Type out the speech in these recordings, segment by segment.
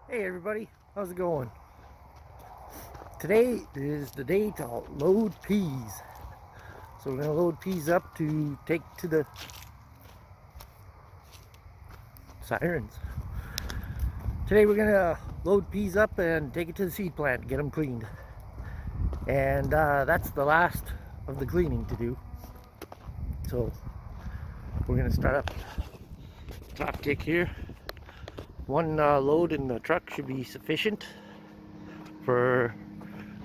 Hey everybody, how's it going? Today is the day to load peas. So we're going to load peas up to take to the sirens. Today we're going to load peas up and take it to the seed plant, get them cleaned. And that's the last of the cleaning to do. So we're going to start up top tick here. One load in the truck should be sufficient for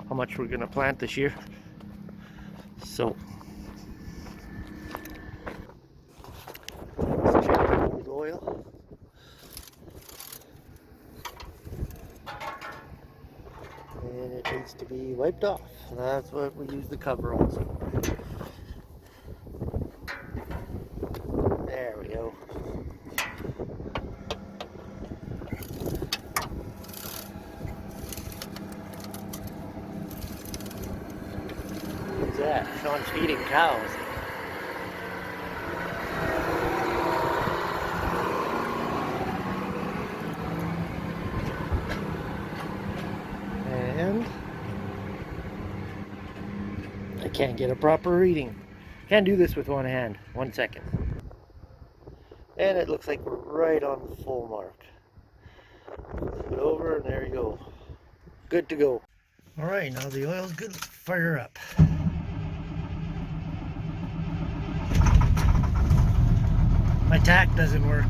how much we're going to plant this year. So let's check the oil. And it needs to be wiped off. That's what we use the cover also. There we go. What's that? Sean's feeding cows. And I can't get a proper reading. Can't do this with one hand. 1 second. And it looks like we're right on the full mark. Flip it over and there you go. Good to go. Alright, now the oil's good. Let's fire up. My tack doesn't work.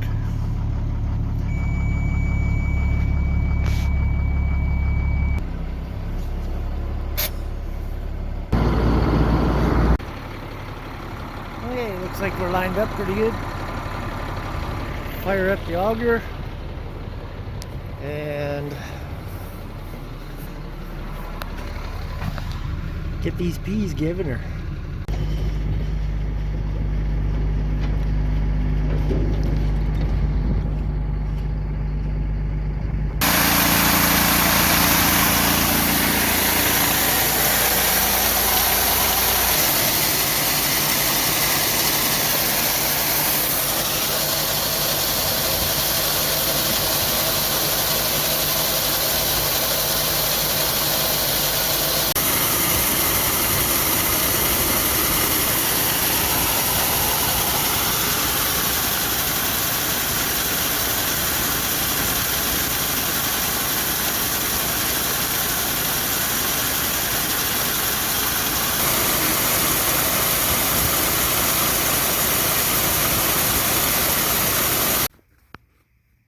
Okay, looks like we're lined up pretty good. Fire up the auger and get these peas given her.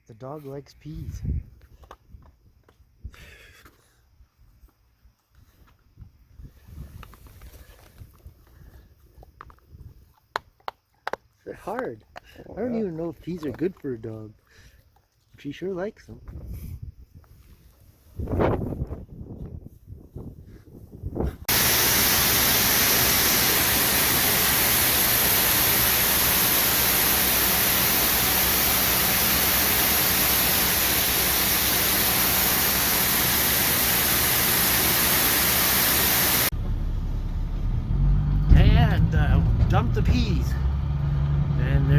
The dog likes peas. They're hard. I don't even know if peas are good for a dog. She sure likes them. And dump the peas. And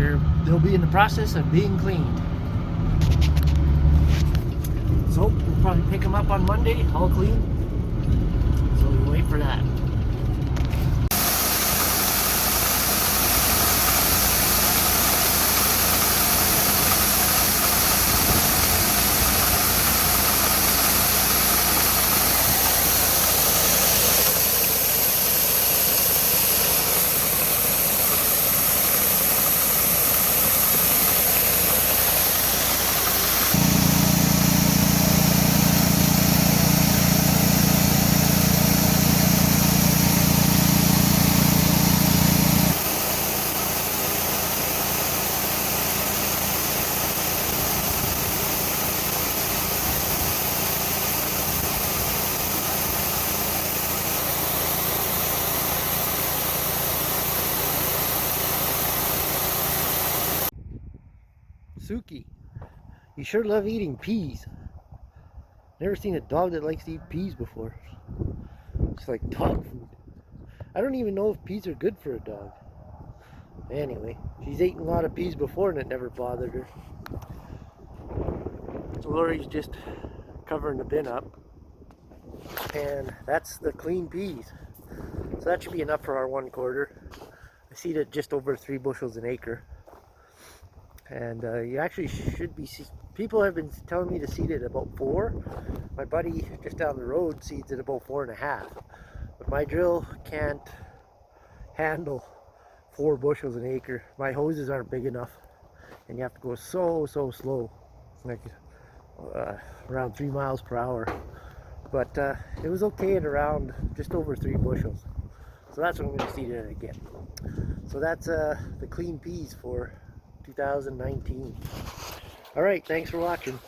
they'll be in the process of being cleaned. So we'll probably pick them up on Monday, all clean. So we wait for that. Suki, you sure love eating peas. Never seen a dog that likes to eat peas before. It's like dog food. I don't even know if peas are good for a dog. Anyway, she's eaten a lot of peas before and it never bothered her. So Lori's just covering the bin up. And that's the clean peas. So that should be enough for our 1/4. I seeded just over 3 bushels an acre. And you actually should be, people have been telling me to seed it about 4. My buddy just down the road seeds it about 4.5. But my drill can't handle 4 bushels an acre. My hoses aren't big enough. And you have to go so slow. Like around 3 miles per hour. But it was okay at around just over 3 bushels. So that's what I'm going to seed it again. So that's the clean peas for 2019. Alright, thanks for watching.